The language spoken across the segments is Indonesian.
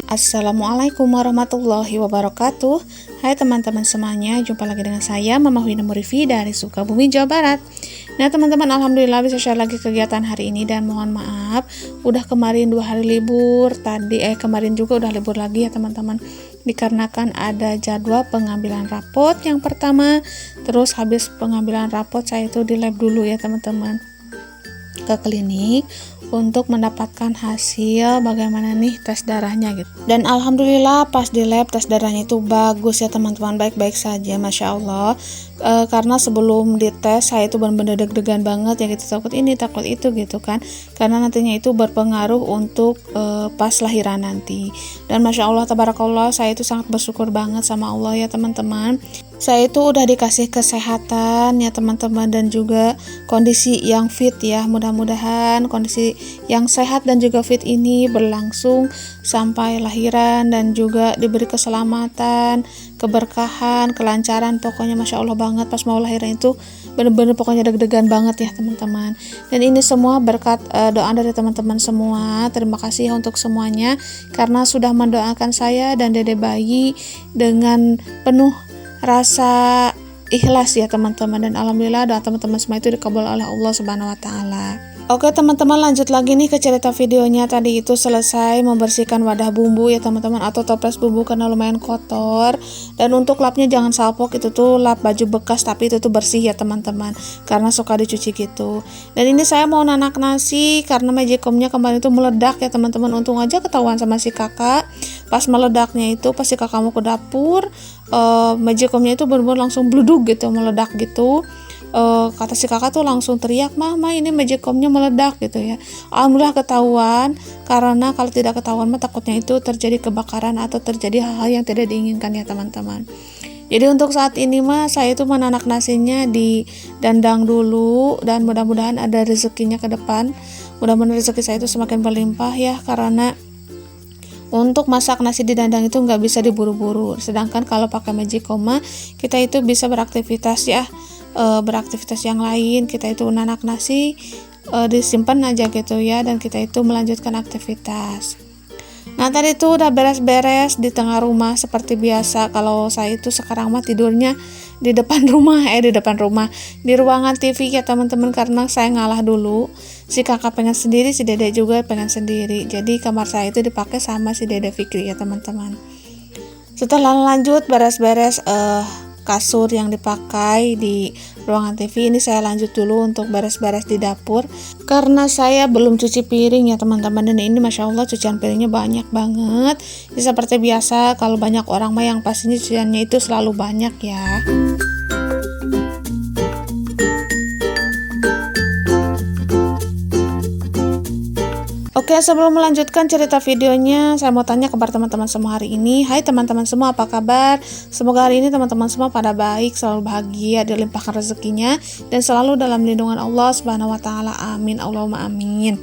Assalamualaikum warahmatullahi wabarakatuh. Hai teman-teman semuanya, jumpa lagi dengan saya Mama Wina Murifi dari Sukabumi, Jawa Barat. Nah teman-teman, alhamdulillah bisa share lagi kegiatan hari ini. Dan mohon maaf, udah kemarin 2 hari libur. Kemarin juga udah libur lagi ya teman-teman, dikarenakan ada jadwal pengambilan rapot yang pertama. Terus habis pengambilan rapot saya itu di lab dulu ya teman-teman, ke klinik untuk mendapatkan hasil bagaimana nih tes darahnya gitu. Dan alhamdulillah pas di lab tes darahnya itu bagus ya teman-teman, baik-baik saja, masya Allah. Karena sebelum dites saya itu benar-benar deg-degan banget ya gitu, takut ini takut itu gitu kan, karena nantinya itu berpengaruh untuk pas lahiran nanti. Dan masya Allah tabarakallah, saya itu sangat bersyukur banget sama Allah ya teman-teman. Saya itu udah dikasih kesehatan ya teman-teman, dan juga kondisi yang fit ya. Mudah-mudahan kondisi yang sehat dan juga fit ini berlangsung sampai lahiran, dan juga diberi keselamatan, keberkahan, kelancaran. Pokoknya masya Allah banget, pas mau lahiran itu bener-bener pokoknya deg-degan banget ya teman-teman. Dan ini semua berkat doa dari teman-teman semua. Terima kasih untuk semuanya karena sudah mendoakan saya dan dede bayi dengan penuh rasa ikhlas ya teman-teman. Dan alhamdulillah doa teman-teman semua itu dikabul oleh Allah Subhanahu wa taala. Oke teman-teman, lanjut lagi nih ke cerita videonya. Tadi itu selesai membersihkan wadah bumbu ya teman-teman, atau toples bumbu karena lumayan kotor. Dan untuk lapnya jangan salpok, itu tuh lap baju bekas, tapi itu tuh bersih ya teman-teman, karena suka dicuci gitu. Dan ini saya mau nanak nasi karena magicomnya kemarin itu meledak ya teman-teman. Untung aja ketahuan sama si kakak. Pas meledaknya itu, pas si kakak mau ke dapur, magicomnya itu benar-benar langsung bluduk gitu, meledak gitu. Kata si kakak tuh langsung teriak, mama ini magicomnya meledak gitu ya. Alhamdulillah ketahuan, karena kalau tidak ketahuan mah takutnya itu terjadi kebakaran atau terjadi hal-hal yang tidak diinginkan ya teman-teman. Jadi untuk saat ini mah saya itu menanak nasinya di dandang dulu, dan mudah-mudahan ada rezekinya ke depan. Mudah-mudahan rezeki saya itu semakin berlimpah ya, karena untuk masak nasi di dandang itu nggak bisa diburu-buru. Sedangkan kalau pakai magicom mah kita itu bisa beraktivitas ya, beraktivitas yang lain. Kita itu nanak nasi disimpan aja gitu ya, dan kita itu melanjutkan aktivitas. Nah tadi itu udah beres-beres di tengah rumah seperti biasa. Kalau saya itu sekarang mah tidurnya di depan rumah, di ruangan TV ya teman-teman, karena saya ngalah dulu. Si kakak pengen sendiri, si dede juga pengen sendiri. Jadi kamar saya itu dipakai sama si dede Fikri ya teman-teman. Setelah lanjut beres-beres kasur yang dipakai di ruangan TV, ini saya lanjut dulu untuk beres-beres di dapur karena saya belum cuci piring ya teman-teman. Dan ini masya Allah cucian piringnya banyak banget ya, seperti biasa kalau banyak orang mah yang pastinya cuciannya itu selalu banyak ya. Oke, sebelum melanjutkan cerita videonya, saya mau tanya kepada teman-teman semua hari ini. Hai teman-teman semua, apa kabar? Semoga hari ini teman-teman semua pada baik, selalu bahagia, dilimpahkan rezekinya, dan selalu dalam lindungan Allah Subhanahu wa taala. Amin, Allahumma amin.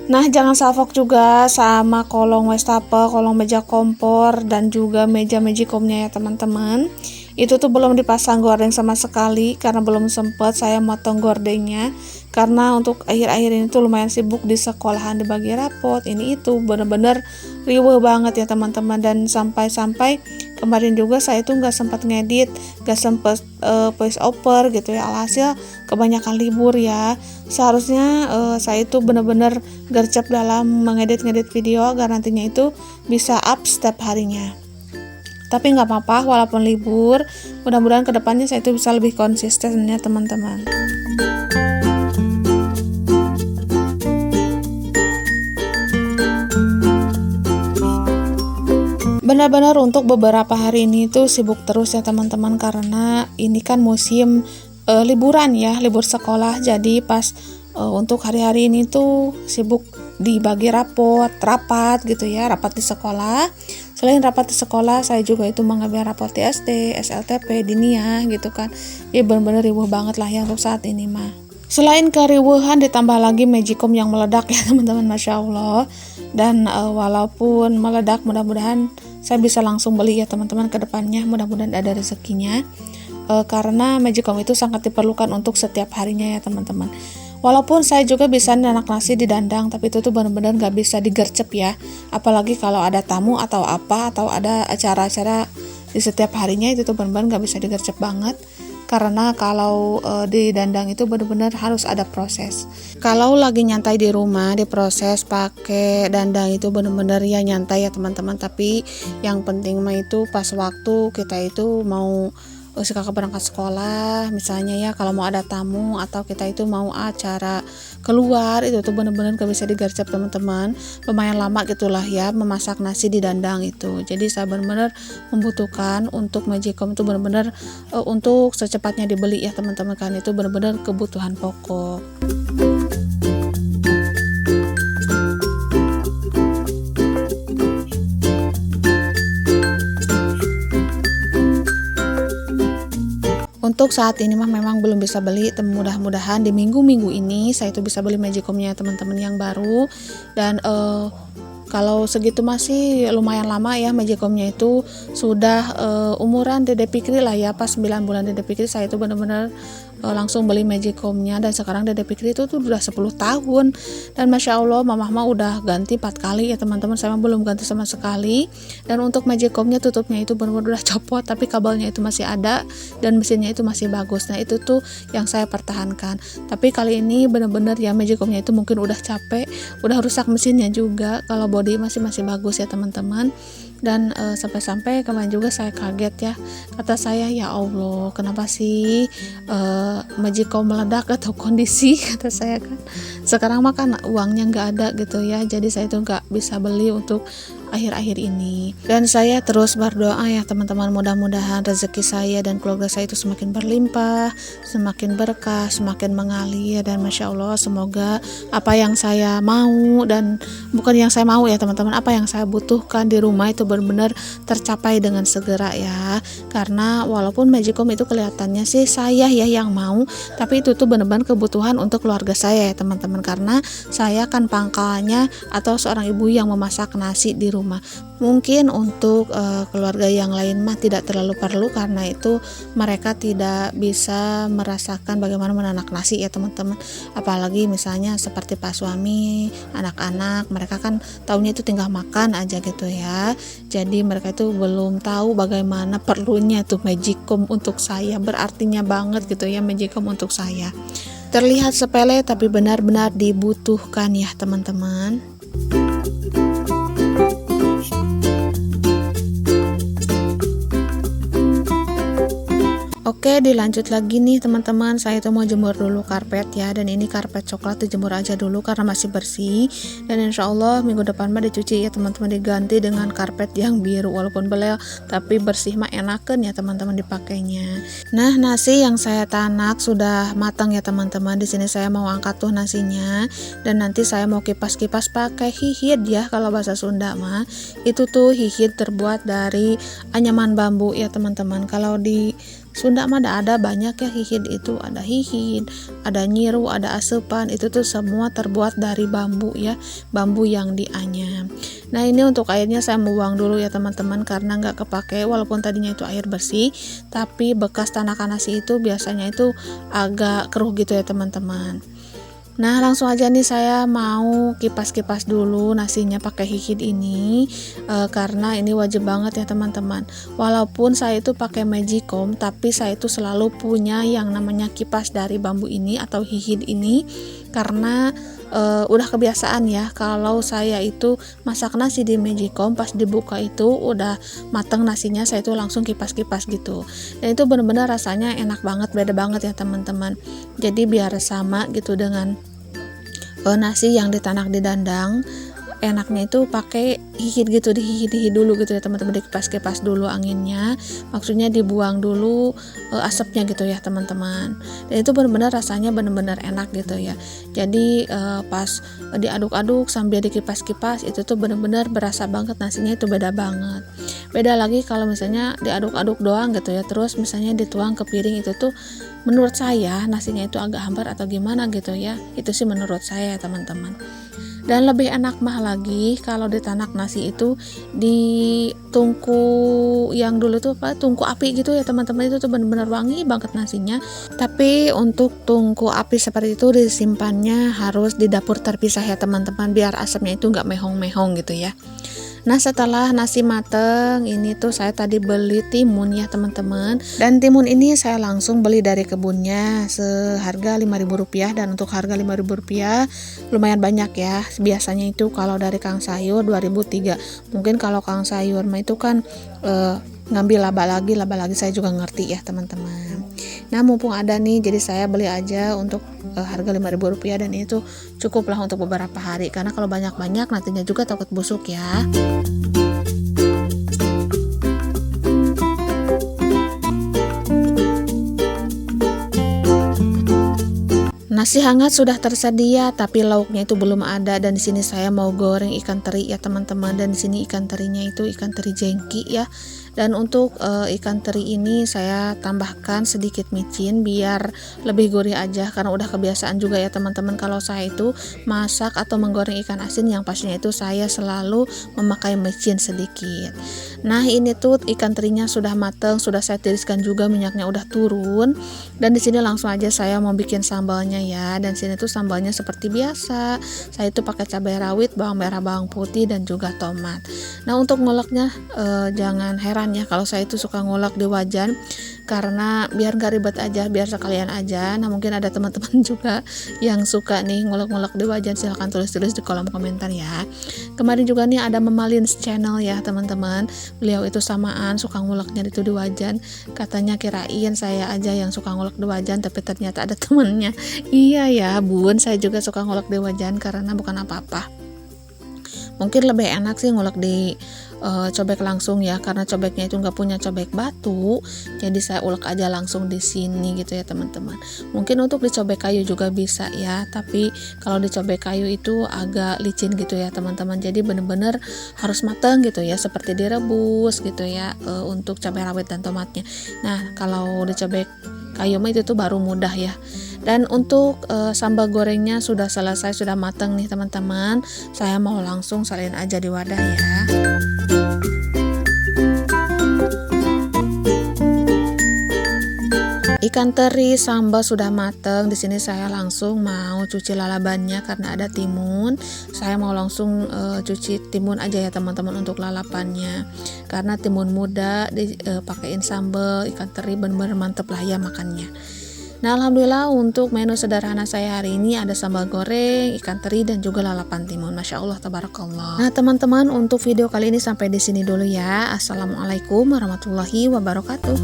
Nah, jangan salfok juga sama kolong wastafel, kolong meja kompor, dan juga meja magicomnya ya teman-teman. Itu tuh belum dipasang gorden sama sekali karena belum sempat saya motong gordennya, karena untuk akhir-akhir ini tuh lumayan sibuk di sekolahan, dibagi rapot ini itu, bener-bener riweuh banget ya teman-teman. Dan sampai kemarin juga saya tuh nggak sempat ngedit, nggak sempat voice over gitu ya. Alhasil kebanyakan libur ya. Seharusnya saya itu bener-bener gercep dalam mengedit video agar nantinya itu bisa up setiap harinya. Tapi nggak apa-apa, walaupun libur, mudah-mudahan kedepannya saya itu bisa lebih konsisten ya teman-teman. Benar-benar untuk beberapa hari ini tuh sibuk terus ya teman-teman, karena ini kan musim liburan ya, libur sekolah. Jadi pas untuk hari-hari ini tuh sibuk dibagi rapat gitu ya, rapat di sekolah. Selain rapat di sekolah, saya juga itu mengambil rapot di SD, SLTP, Diniyah gitu kan. Ya benar-benar riuh banget lah ya untuk saat ini mah. Selain keriuhan ditambah lagi magicom yang meledak ya teman-teman, masya Allah. Dan walaupun meledak, mudah-mudahan saya bisa langsung beli ya teman-teman ke depannya. Mudah-mudahan ada rezekinya. Karena magicom itu sangat diperlukan untuk setiap harinya ya teman-teman. Walaupun saya juga bisa nanak nasi di dandang, tapi itu tuh benar-benar nggak bisa digercep ya. Apalagi kalau ada tamu atau apa, atau ada acara-acara di setiap harinya, itu tuh benar-benar nggak bisa digercep banget. Karena kalau di dandang itu benar-benar harus ada proses. Kalau lagi nyantai di rumah, diproses pakai dandang itu benar-benar ya nyantai ya teman-teman. Tapi yang penting mah itu pas waktu kita itu mau suka berangkat sekolah misalnya ya, kalau mau ada tamu atau kita itu mau acara keluar, itu tuh bener-bener gak bisa digarcap teman-teman. Lumayan lama gitulah ya memasak nasi di dandang itu. Jadi saya bener-bener membutuhkan untuk magicom itu bener-bener untuk secepatnya dibeli ya teman-teman, kan itu bener-bener kebutuhan pokok. Untuk saat ini mah memang belum bisa beli, mudah-mudahan di minggu-minggu ini saya itu bisa beli magicomnya teman-teman yang baru. Dan kalau segitu masih lumayan lama ya, magicomnya itu sudah umuran Dede Fikri lah ya. Pas 9 bulan Dede Fikri saya itu benar-benar langsung beli magicomnya, dan sekarang Dede Fikri itu tuh udah 10 tahun. Dan Masya Allah mamah mah udah ganti 4 kali ya teman-teman, saya belum ganti sama sekali. Dan untuk magicomnya tutupnya itu benar-benar udah copot, tapi kabelnya itu masih ada dan mesinnya itu masih bagus. Nah itu tuh yang saya pertahankan. Tapi kali ini benar-benar ya magicomnya itu mungkin udah capek, udah rusak mesinnya juga. Kalau body masih bagus ya teman-teman. Dan sampai-sampai kemarin juga saya kaget ya, kata saya, ya Allah kenapa sih magicom meledak atau kondisi, kata saya kan. Sekarang mah kan uangnya nggak ada gitu ya, jadi saya itu nggak bisa beli untuk akhir-akhir ini. Dan saya terus berdoa ya teman-teman, mudah-mudahan rezeki saya dan keluarga saya itu semakin berlimpah, semakin berkah, semakin mengalir. Dan Masya Allah semoga apa yang saya mau, dan bukan yang saya mau ya teman-teman, apa yang saya butuhkan di rumah itu benar-benar tercapai dengan segera ya. Karena walaupun magicom itu kelihatannya sih saya ya yang mau, tapi itu tuh benar-benar kebutuhan untuk keluarga saya ya teman-teman. Karena saya kan pangkalnya atau seorang ibu yang memasak nasi di rumah. Mungkin untuk keluarga yang lain mah tidak terlalu perlu, karena itu mereka tidak bisa merasakan bagaimana menanak nasi ya teman-teman. Apalagi misalnya seperti pak suami, anak-anak, mereka kan taunya itu tinggal makan aja gitu ya. Jadi mereka itu belum tahu bagaimana perlunya tuh magicom untuk saya, berartinya banget gitu ya magicom untuk saya. Terlihat sepele tapi benar-benar dibutuhkan ya teman-teman. Oke, dilanjut lagi nih teman-teman. Saya tuh mau jemur dulu karpet ya, dan ini karpet coklat dijemur aja dulu karena masih bersih. Dan insya Allah minggu depan mah dicuci ya teman-teman, diganti dengan karpet yang biru, walaupun belel tapi bersih mah enakan ya teman-teman dipakainya. Nah, nasi yang saya tanak sudah matang ya teman-teman. Di sini saya mau angkat tuh nasinya, dan nanti saya mau kipas-kipas pakai hihid ya, kalau bahasa Sunda mah. Itu tuh hihid terbuat dari anyaman bambu ya teman-teman. Kalau di Sunda mah ada banyak ya hihid itu, ada hihid, ada nyiru, ada asepan, itu tuh semua terbuat dari bambu ya, bambu yang dianyam. Nah ini untuk airnya saya mau buang dulu ya teman-teman, karena nggak kepake, walaupun tadinya itu air bersih, tapi bekas tanakan nasi itu biasanya itu agak keruh gitu ya teman-teman. Nah langsung aja nih saya mau kipas-kipas dulu nasinya pakai hihid ini, karena ini wajib banget ya teman-teman. Walaupun saya itu pakai magicom, tapi saya itu selalu punya yang namanya kipas dari bambu ini atau hihid ini, karena udah kebiasaan ya, kalau saya itu masak nasi di magicom, pas dibuka itu udah mateng nasinya, saya itu langsung kipas-kipas gitu. Dan itu benar-benar rasanya enak banget, beda banget ya teman-teman. Jadi biar sama gitu dengan nasi yang ditanak di dandang, enaknya itu pakai hihid gitu, dihihid dulu gitu ya teman-teman, dikipas-kipas dulu anginnya, maksudnya dibuang dulu asapnya gitu ya teman-teman. Dan itu benar-benar rasanya benar-benar enak gitu ya. Jadi pas diaduk-aduk sambil dikipas-kipas, itu tuh benar-benar berasa banget nasinya, itu beda banget. Beda lagi kalau misalnya diaduk-aduk doang gitu ya, terus misalnya dituang ke piring, itu tuh menurut saya nasinya itu agak hambar atau gimana gitu ya. Itu sih menurut saya teman-teman. Dan lebih enak mah lagi kalau di tanak nasi itu di tungku yang dulu tuh tungku api gitu ya teman-teman, itu tuh bener-bener wangi banget nasinya. Tapi untuk tungku api seperti itu disimpannya harus di dapur terpisah ya teman-teman, biar asapnya itu nggak mehong-mehong gitu ya. Nah setelah nasi mateng ini tuh saya tadi beli timun ya teman-teman, dan timun ini saya langsung beli dari kebunnya seharga Rp5.000, dan untuk harga Rp5.000 lumayan banyak ya. Biasanya itu kalau dari Kang Sayur 2.003, mungkin kalau Kang Sayur mah itu kan ngambil laba lagi saya juga ngerti ya teman-teman. Nah mumpung ada nih, jadi saya beli aja untuk harga Rp5.000, dan itu cukup lah untuk beberapa hari, karena kalau banyak-banyak nantinya juga takut busuk ya. Nasi hangat sudah tersedia, tapi lauknya itu belum ada, dan di sini saya mau goreng ikan teri ya teman-teman. Dan di sini ikan terinya itu ikan teri jengki ya. Dan untuk ikan teri ini saya tambahkan sedikit micin biar lebih gurih aja, karena udah kebiasaan juga ya teman-teman kalau saya itu masak atau menggoreng ikan asin yang pastinya itu saya selalu memakai micin sedikit. Nah ini tuh ikan terinya sudah mateng, sudah saya tiriskan juga, minyaknya udah turun, dan di sini langsung aja saya mau bikin sambalnya ya. Dan sini tuh sambalnya seperti biasa, saya itu pakai cabai rawit, bawang merah, bawang putih, dan juga tomat. Nah untuk ngoleknya jangan heran ya kalau saya itu suka ngolek di wajan, karena biar gak ribet aja, biar sekalian aja. Nah mungkin ada teman-teman juga yang suka nih ngolek-ngolek di wajan, silahkan tulis-tulis di kolom komentar ya. Kemarin juga nih ada Memalins channel ya teman-teman, beliau itu samaan suka ngoleknya itu di wajan, katanya kirain saya aja yang suka ngolek di wajan, tapi ternyata ada temennya. Iya ya bun, saya juga suka ngolek di wajan karena bukan apa-apa, mungkin lebih enak sih ngolek di cobek langsung ya, karena cobeknya itu nggak punya cobek batu, jadi saya ulek aja langsung di sini gitu ya teman-teman. Mungkin untuk dicobek kayu juga bisa ya, tapi kalau dicobek kayu itu agak licin gitu ya teman-teman, jadi bener-bener harus matang gitu ya, seperti direbus gitu ya untuk cabai rawit dan tomatnya. Nah kalau dicobek kayu mah itu tuh baru mudah ya. Dan untuk sambal gorengnya sudah selesai, sudah matang nih teman-teman, saya mau langsung salin aja di wadah ya. Ikan teri sambal sudah matang. Di sini saya langsung mau cuci lalapannya karena ada timun. Saya mau langsung cuci timun aja ya teman-teman untuk lalapannya. Karena timun muda dipakein sambal ikan teri, bener-bener mantep lah ya makannya. Nah alhamdulillah untuk menu sederhana saya hari ini ada sambal goreng, ikan teri, dan juga lalapan timun. Masya Allah tabarakallah. Nah teman-teman, untuk video kali ini sampai di sini dulu ya. Assalamualaikum warahmatullahi wabarakatuh.